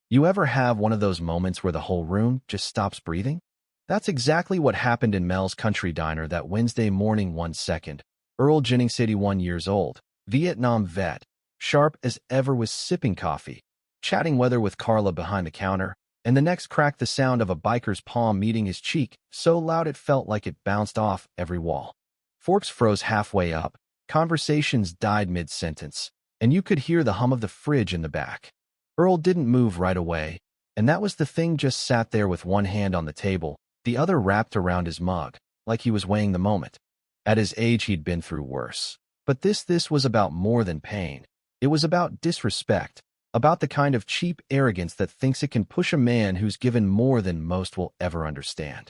You ever have one of those moments where the whole room just stops breathing? That's exactly what happened in Mel's Country Diner that Wednesday morning. 1 second. Earl Jennings, 81 years old, Vietnam vet, sharp as ever, was sipping coffee, chatting weather with Carla behind the counter, and the next cracked the sound of a biker's palm meeting his cheek, so loud it felt like it bounced off every wall. Forks froze halfway up, conversations died mid-sentence, and you could hear the hum of the fridge in the back. Earl didn't move right away, and that was the thing. Just sat there with one hand on the table, the other wrapped around his mug, like he was weighing the moment. At his age, he'd been through worse. But this was about more than pain. It was about disrespect, about the kind of cheap arrogance that thinks it can push a man who's given more than most will ever understand.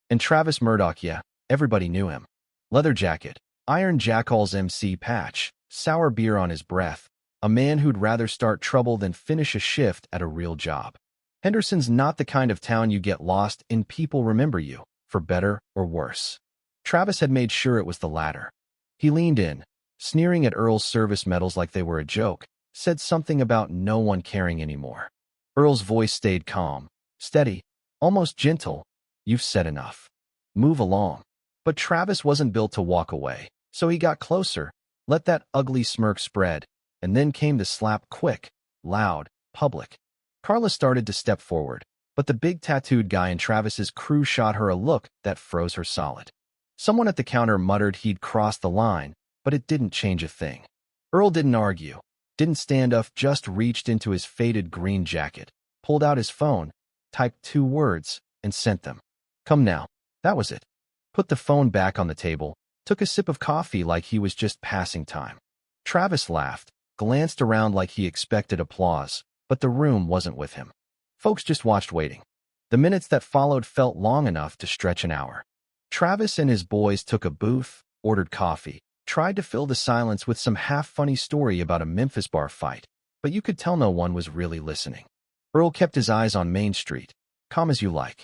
And Travis Murdoch, yeah, everybody knew him. Leather jacket, iron jackals MC patch, sour beer on his breath, a man who'd rather start trouble than finish a shift at a real job. Henderson's not the kind of town you get lost in. People remember you, for better or worse. Travis had made sure it was the latter. He leaned in, sneering at Earl's service medals like they were a joke, said something about no one caring anymore. Earl's voice stayed calm, steady, almost gentle. You've said enough. Move along. But Travis wasn't built to walk away, so he got closer, let that ugly smirk spread, and then came the slap, quick, loud, public. Carla started to step forward, but the big tattooed guy in Travis's crew shot her a look that froze her solid. Someone at the counter muttered he'd crossed the line, but it didn't change a thing. Earl didn't argue, didn't stand up, just reached into his faded green jacket, pulled out his phone, typed 2 words, and sent them. Come now. That was it. Put the phone back on the table, took a sip of coffee like he was just passing time. Travis laughed, glanced around like he expected applause, but the room wasn't with him. Folks just watched, waiting. The minutes that followed felt long enough to stretch an hour. Travis and his boys took a booth, ordered coffee, tried to fill the silence with some half-funny story about a Memphis bar fight, but you could tell no one was really listening. Earl kept his eyes on Main Street, calm as you like.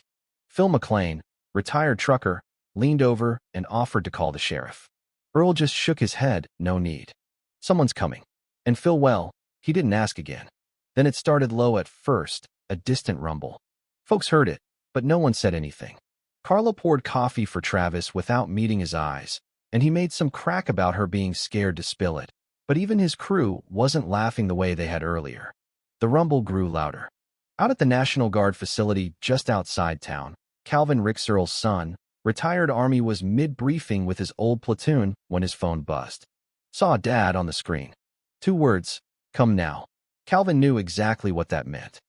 Phil McLean, retired trucker, leaned over and offered to call the sheriff. Earl just shook his head, no need. Someone's coming. And Phil, well, he didn't ask again. Then it started low at first, a distant rumble. Folks heard it, but no one said anything. Carla poured coffee for Travis without meeting his eyes, and he made some crack about her being scared to spill it, but even his crew wasn't laughing the way they had earlier. The rumble grew louder. Out at the National Guard facility just outside town, Calvin Ricks, Earl's son, retired Army, was mid-briefing with his old platoon when his phone buzzed. Saw Dad on the screen. 2 words, come now. Calvin knew exactly what that meant.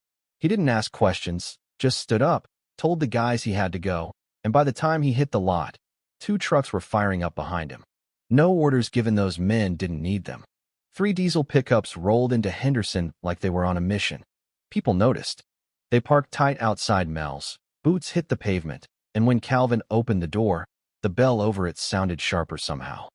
He didn't ask questions, just stood up, told the guys he had to go, and by the time he hit the lot, 2 trucks were firing up behind him. No orders given, those men didn't need them. 3 diesel pickups rolled into Henderson like they were on a mission. People noticed. They parked tight outside Mel's, boots hit the pavement, and when Calvin opened the door, the bell over it sounded sharper somehow.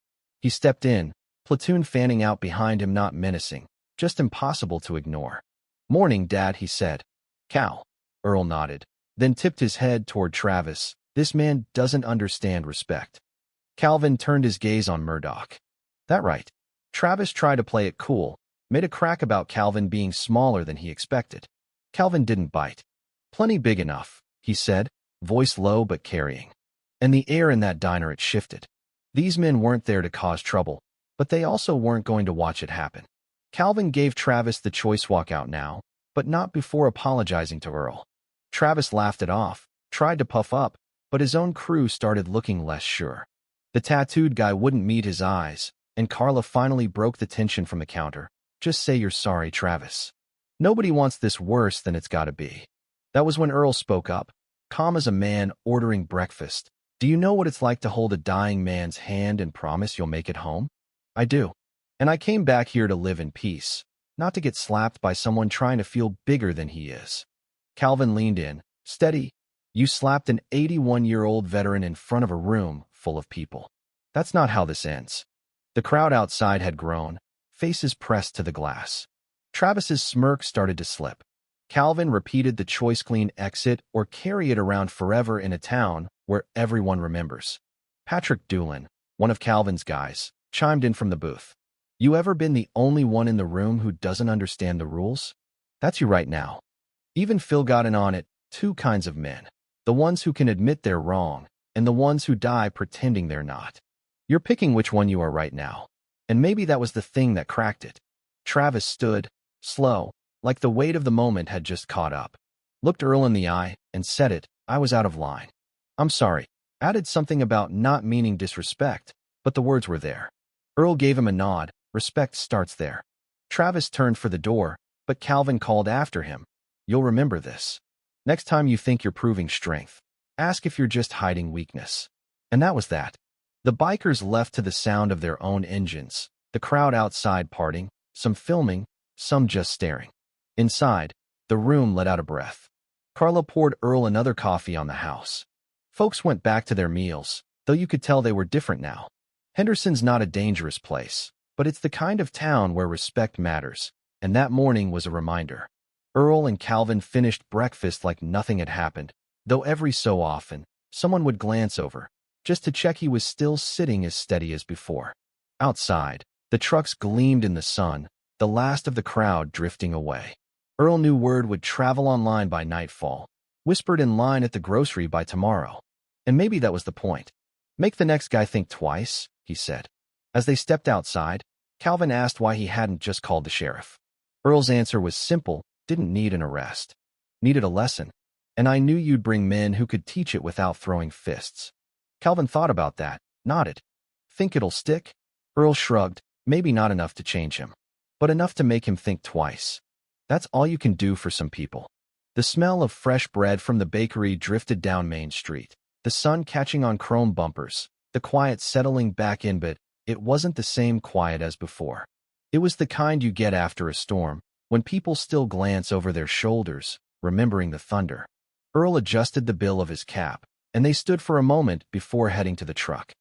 He stepped in, platoon fanning out behind him, not menacing, just impossible to ignore. Morning, Dad, he said. Cal. Earl nodded, then tipped his head toward Travis. This man doesn't understand respect. Calvin turned his gaze on Murdoch. That right. Travis tried to play it cool, made a crack about Calvin being smaller than he expected. Calvin didn't bite. Plenty big enough, he said, voice low but carrying. And the air in that diner, it shifted. These men weren't there to cause trouble, but they also weren't going to watch it happen. Calvin gave Travis the choice, walk out now, but not before apologizing to Earl. Travis laughed it off, tried to puff up, but his own crew started looking less sure. The tattooed guy wouldn't meet his eyes, and Carla finally broke the tension from the counter. Just say you're sorry, Travis. Nobody wants this worse than it's gotta be. That was when Earl spoke up, calm as a man ordering breakfast. Do you know what it's like to hold a dying man's hand and promise you'll make it home? I do. And I came back here to live in peace, not to get slapped by someone trying to feel bigger than he is. Calvin leaned in, steady. You slapped an 81-year-old veteran in front of a room full of people. That's not how this ends. The crowd outside had grown, faces pressed to the glass. Travis's smirk started to slip. Calvin repeated the choice: clean exit or carry it around forever in a town where everyone remembers. Patrick Doolin, one of Calvin's guys, chimed in from the booth. You ever been the only one in the room who doesn't understand the rules? That's you right now. Even Phil got in on it. Two kinds of men. The ones who can admit they're wrong, and the ones who die pretending they're not. You're picking which one you are right now. And maybe that was the thing that cracked it. Travis stood, slow, like the weight of the moment had just caught up. Looked Earl in the eye, and said it. I was out of line. I'm sorry. Added something about not meaning disrespect, but the words were there. Earl gave him a nod. Respect starts there. Travis turned for the door, but Calvin called after him. You'll remember this. Next time you think you're proving strength, ask if you're just hiding weakness. And that was that. The bikers left to the sound of their own engines, the crowd outside parting, some filming, some just staring. Inside, the room let out a breath. Carla poured Earl another coffee on the house. Folks went back to their meals, though you could tell they were different now. Henderson's not a dangerous place, but it's the kind of town where respect matters, and that morning was a reminder. Earl and Calvin finished breakfast like nothing had happened, though every so often, someone would glance over, just to check he was still sitting as steady as before. Outside, the trucks gleamed in the sun, the last of the crowd drifting away. Earl knew word would travel online by nightfall, whispered in line at the grocery by tomorrow. And maybe that was the point. Make the next guy think twice, he said. As they stepped outside, Calvin asked why he hadn't just called the sheriff. Earl's answer was simple. Didn't need an arrest. Needed a lesson. And I knew you'd bring men who could teach it without throwing fists. Calvin thought about that, nodded. Think it'll stick? Earl shrugged. Maybe not enough to change him, but enough to make him think twice. That's all you can do for some people. The smell of fresh bread from the bakery drifted down Main Street, the sun catching on chrome bumpers, the quiet settling back in, but it wasn't the same quiet as before. It was the kind you get after a storm, when people still glance over their shoulders, remembering the thunder. Earl adjusted the bill of his cap, and they stood for a moment before heading to the truck.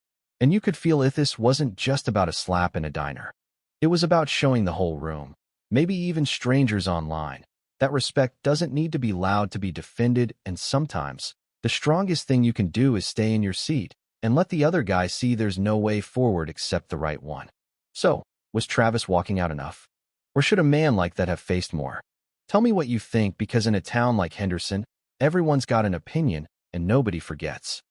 And you could feel this wasn't just about a slap in a diner. It was about showing the whole room, maybe even strangers online, that respect doesn't need to be loud to be defended, and sometimes, the strongest thing you can do is stay in your seat and let the other guy see there's no way forward except the right one. So, was Travis walking out enough? Or should a man like that have faced more? Tell me what you think, because in a town like Henderson, everyone's got an opinion and nobody forgets.